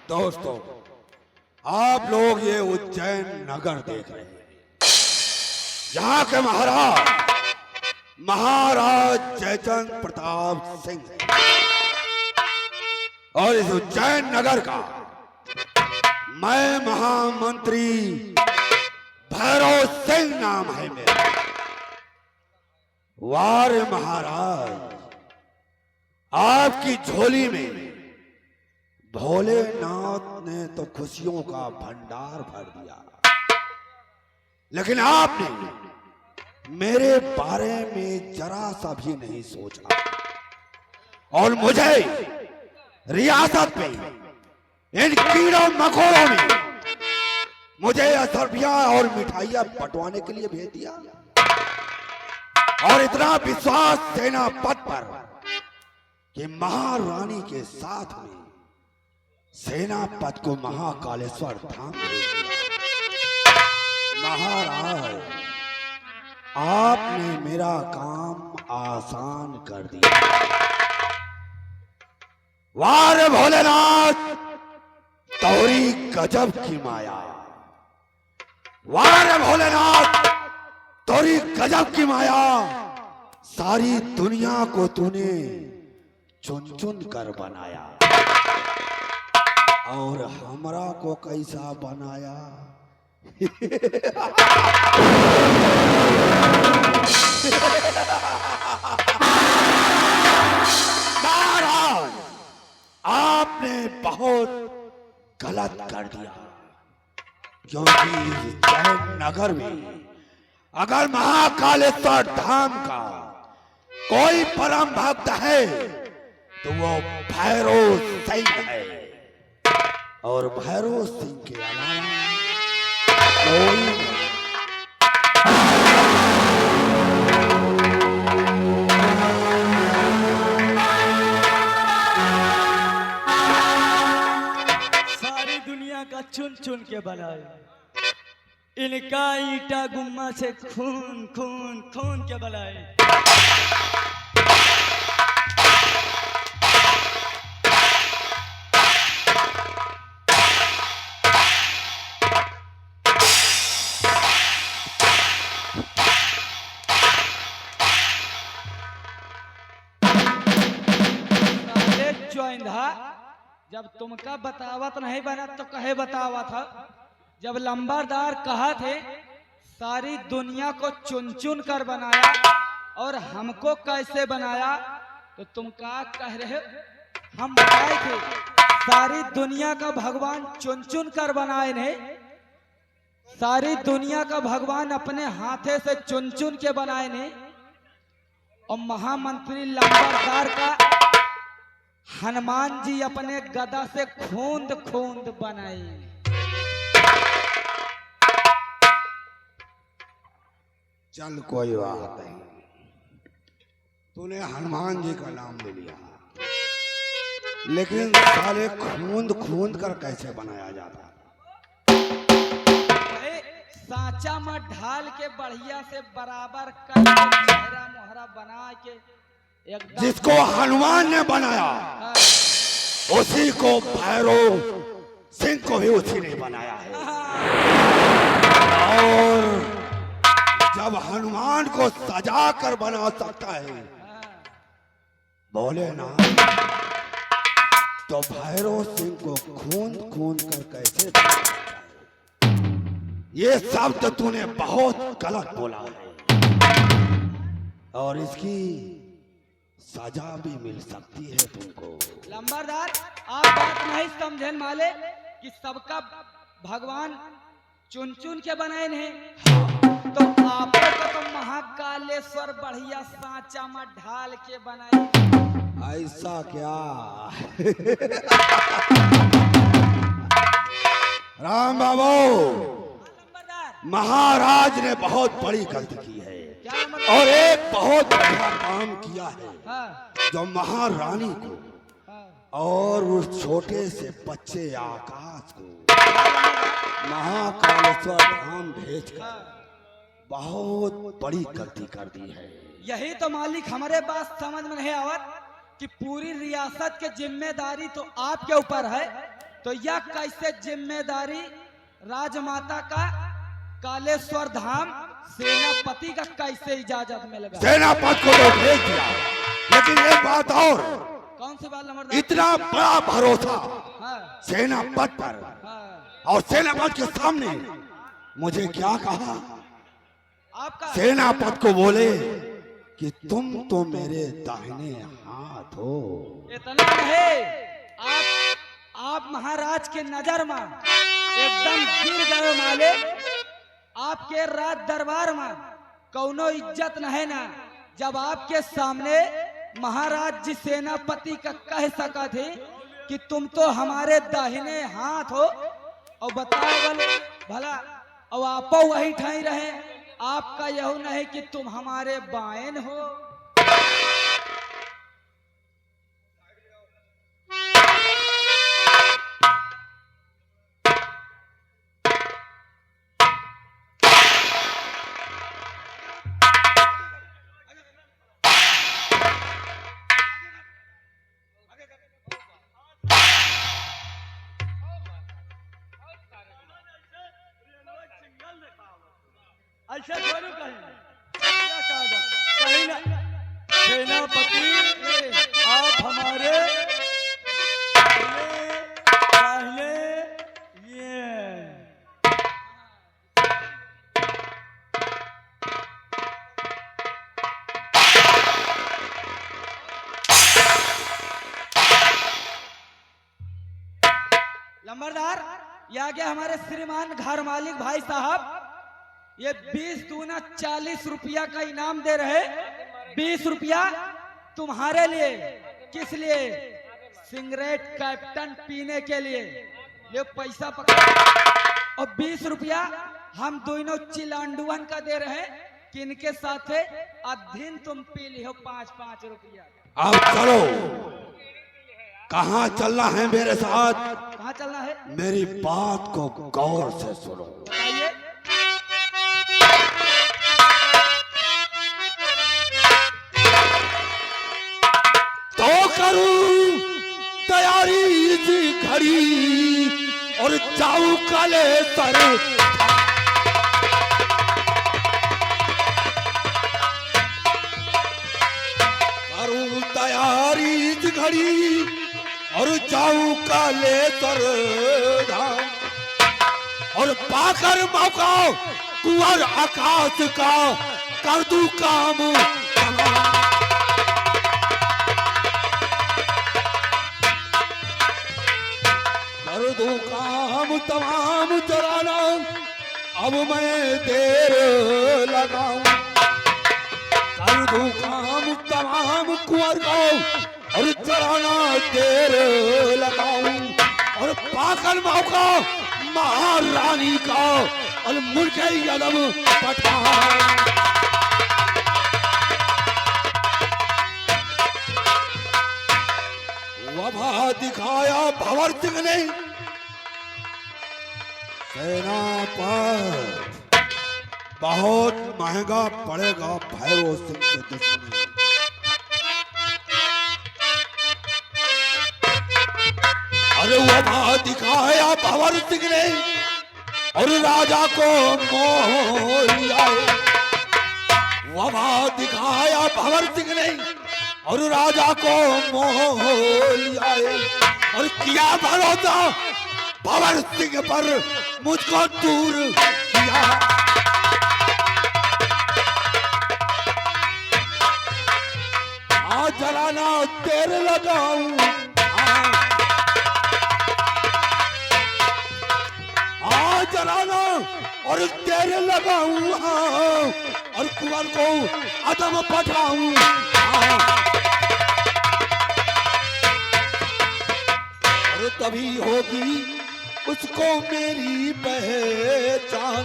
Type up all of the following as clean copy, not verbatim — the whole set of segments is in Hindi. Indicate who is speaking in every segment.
Speaker 1: दोस्तों, आप लोग ये उज्जैन नगर देख रहे हैं। यहाँ के महाराज जयचंद प्रताप सिंह और इस उज्जैन नगर का मैं महामंत्री भैरव सिंह नाम है मेरा। वार महाराज, आपकी झोली में भोलेनाथ ने तो खुशियों का भंडार भर दिया, लेकिन आपने मेरे बारे में जरा सा भी नहीं सोचा और मुझे रियासत में इन कीड़ों मकोड़ों में मुझे असरफियां और मिठाइयां बंटवाने के लिए भेज दिया और इतना विश्वास सेना पद पर कि महारानी के साथ में सेना पद को महाकालेश्वर धाम भेज दिया। महाराज, आपने मेरा काम आसान कर दिया। वार भोलेनाथ, तोरी गजब की माया। वार भोलेनाथ, तोरी गजब की माया। सारी दुनिया को तूने चुन चुन कर बनाया और हमरा को कैसा बनाया। महाराज, आपने बहुत गलत कर दिया, क्योंकि उज्जैन नगर में अगर महाकालेश्वर धाम का कोई परम भक्त है तो वो भैरव सिंह है और भैरव सिंह के अलावा कोई नहीं।
Speaker 2: सारी दुनिया का चुन चुन के बनाए, इनका ईटा गुम्मा से खून खून खून के बनाए। जब तुमका बतावत नहीं बना तो कहे बतावा था। जब लंबरदार कहा थे सारी दुनिया को चुन चुन कर बनाया और हमको कैसे बनाया, तो तुम क्या कह रहे हो? हम बताए थे सारी दुनिया का भगवान चुन चुन कर बनाए नहीं, सारी दुनिया का भगवान अपने हाथे से चुन चुन के बनाए नहीं। और महामंत्री लंबरदार का हनुमान जी अपने गदा से खूंद खूंद बनाई।
Speaker 1: चल कोई बात नहीं, तूने हनुमान जी का नाम ले लिया, लेकिन साले खूंद खूंद कर कैसे बनाया जाता?
Speaker 2: सांचा में ढाल के बढ़िया से बराबर कर चेहरा मोहरा बना के
Speaker 1: जिसको हनुमान ने बनाया उसी को भैरव सिंह को भी उसी ने बनाया है। और जब हनुमान को सजा कर बना सकता है भोलेनाथ, तो भैरव सिंह को खूंद खूंद कर कैसे बना सकता है? ये शब्द तूने बहुत गलत बोला है और इसकी सजा भी मिल सकती है तुमको।
Speaker 2: लंबरदार, आप बात नहीं समझे माले कि सबका भगवान चुन चुन के बनाए नहीं, तो आपको तो महाकालेश्वर बढ़िया सांचा में ढाल के बनाए।
Speaker 1: ऐसा क्या? राम बाबू, महाराज ने बहुत बड़ी गलती की है और एक बहुत बड़ा काम किया है। जो महारानी को और उस छोटे से बच्चे आकाश को महाकालेश्वर धाम भेजकर बहुत बड़ी गलती कर दी है।
Speaker 2: यही तो मालिक हमारे बात समझ में नहीं आवत कि पूरी रियासत की जिम्मेदारी तो आपके ऊपर है, तो यह कैसे जिम्मेदारी राजमाता का कालेश्वर धाम सेनापति का कैसे इजाजत में लगा?
Speaker 1: सेनापति को तो भेज दिया, लेकिन एक बात और,
Speaker 2: कौन सी बात लंबरदार?
Speaker 1: इतना बड़ा भरोसा
Speaker 2: हाँ,
Speaker 1: सेनापति पर,
Speaker 2: हाँ,
Speaker 1: और सेनापति के सामने मुझे क्या कहा?
Speaker 2: आपका
Speaker 1: सेनापति को बोले कि तुम तो मेरे दाहिने हाथ हो।
Speaker 2: इतना नहीं, आप महाराज के नजर में एकदम गिर गए मालिक। आपके राज दरबार में कौनो इज्जत नहीं ना, जब आपके सामने महाराज जी सेनापति का कह सका थे कि तुम तो हमारे दाहिने हाथ हो, और बताओ भला और आप वही ठाई रहे, आपका यह नहीं कि तुम हमारे बाएं हो।
Speaker 3: ऐसा थोड़ी क्या कहा कहीं ना, सेनापति आप हमारे दाहिने ये
Speaker 2: लंबरदार, ये आ गया हमारे श्रीमान घर मालिक भाई साहब। ये 20 दूना 40 रुपया का इनाम दे रहे। 20 रुपया तुम्हारे लिए। किस लिए? सिगरेट कैप्टन पीने के लिए। ले पैसा पकड़। और 20 रुपया हम दोनों चिलांडुअन का दे रहे, किनके साथे अधीन तुम पी लियो 5-5 रुपया।
Speaker 1: अब चलो, कहाँ चलना है मेरे साथ?
Speaker 2: कहाँ चलना है?
Speaker 1: मेरी बात को गौर से सुनो।
Speaker 2: बताइए।
Speaker 1: तो करूं तैयारी इसी घड़ी और जाऊं काले सर। करूं तैयारी इस घड़ी और जाऊं काले सर धाम, और पाकर मौका कुंवर आकाश का कर दूं काम तमाम। कर दूं काम तमाम जराना, अब मैं देर लगाऊं। कर दूं काम तमाम कुंवर को और जराना देर लगाऊं, और पाकर मौका महारानी का और मुल्के यदम पठान। वफा दिखाया भंवर सिंह ने सेना पर, बहुत महंगा पड़ेगा भैरव सिंह से दुश्मनी। अरे वफा दिखाया भंवर सिंह ने और राजा को मोह लिया। वफा दिखाया भंवर सिंह ने और राजा को मोह लिया, और किया भरोसा भंवर सिंह पर मुझको दूर किया। आज जलाना तेरे लगाऊं, आज जलाना और तेरे लगाऊं, और कुंवर को अदम पठाऊं। और तभी होगी उसको मेरी पहचान,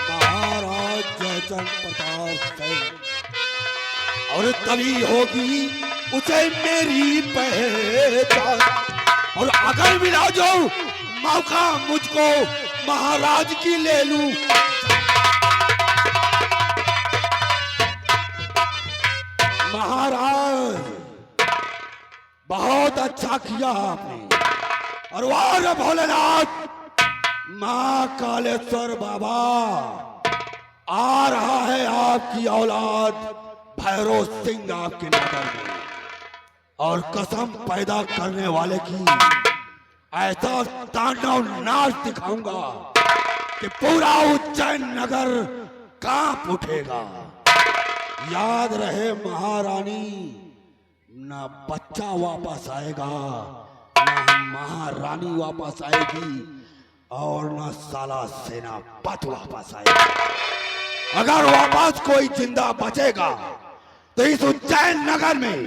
Speaker 1: महाराज जयचंद प्रताप सिंह। और तभी होगी उसे मेरी पहचान, और अगर मिला जो मौका मुझको महाराज की ले लूं। महाराज बहुत अच्छा किया आपने, और वाह भोलेनाथ, मां कालेश्वर बाबा, आ रहा है आपकी औलाद भैरव सिंह आपके नगर में, और कसम पैदा करने वाले की ऐसा तांडव नाच दिखाऊंगा कि पूरा उज्जैन नगर कांप उठेगा। याद रहे महारानी, ना बच्चा वापस आएगा, ना महारानी वापस आएगी, और ना साला सेनापति वापस आएगा। अगर वापस कोई जिंदा बचेगा तो इस उज्जैन नगर में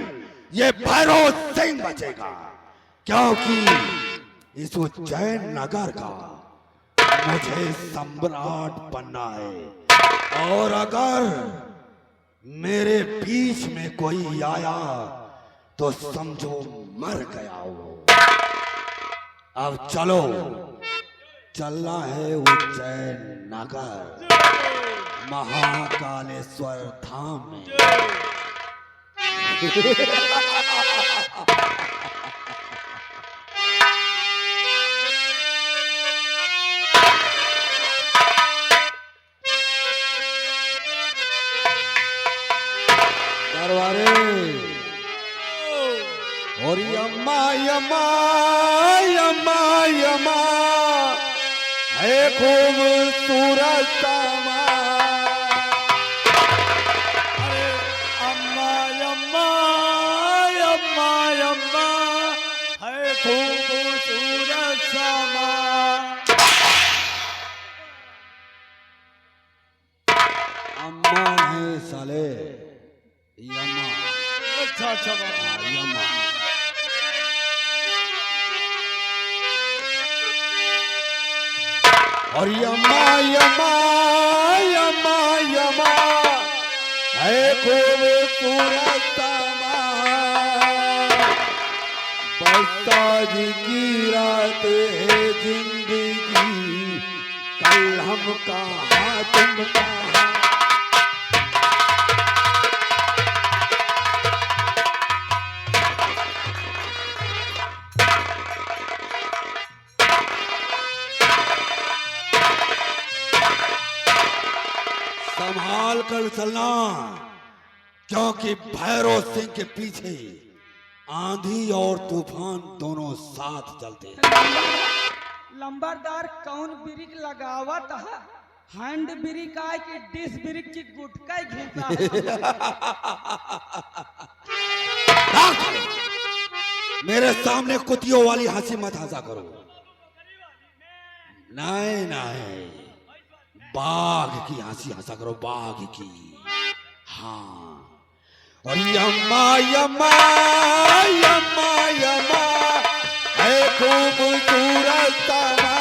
Speaker 1: ये भैरव सिंह बचेगा, क्योंकि इस उज्जैन नगर का मुझे सम्राट बनना है। और अगर मेरे बीच में कोई आया तो समझो मर गया हो। अब चलो, चलना है उज्जैन नगर, महाकालेश्वर धाम में। दरबारे और यम्मा यम्मा यम्मा यम्मा है खूबसूरत सामा।
Speaker 3: अरे अम्मा अम्मा अम्मा अम्मा है खूबसूरत समा।
Speaker 1: अम्मा नहीं साले, यम्मा।
Speaker 3: अच्छा अच्छा बाबा।
Speaker 1: यम्मा। और यम्मा यम्मा यम्मा यम्मा है खूबसूरत सामा। बस्ताज की रात है जिंदगी, कल हम कहाँ तुम कहाँ। संभाल कर चलना, क्योंकि भैरव सिंह के पीछे आंधी और तूफान दोनों साथ चलते हैं।
Speaker 2: लंबरदार कौन ब्रिक लगावत है? हैंड ब्रिक आए कि डिस ब्रिक की गुटका घिसा
Speaker 1: मेरे सामने कुतियों वाली हंसी मत हंसा करो। नहीं नहीं, बाघ की हंसी हंसा करो, बाघ की। हाँ, और यम्मा यम्मा यम्मा यम्मा है खूबसूरत सामा।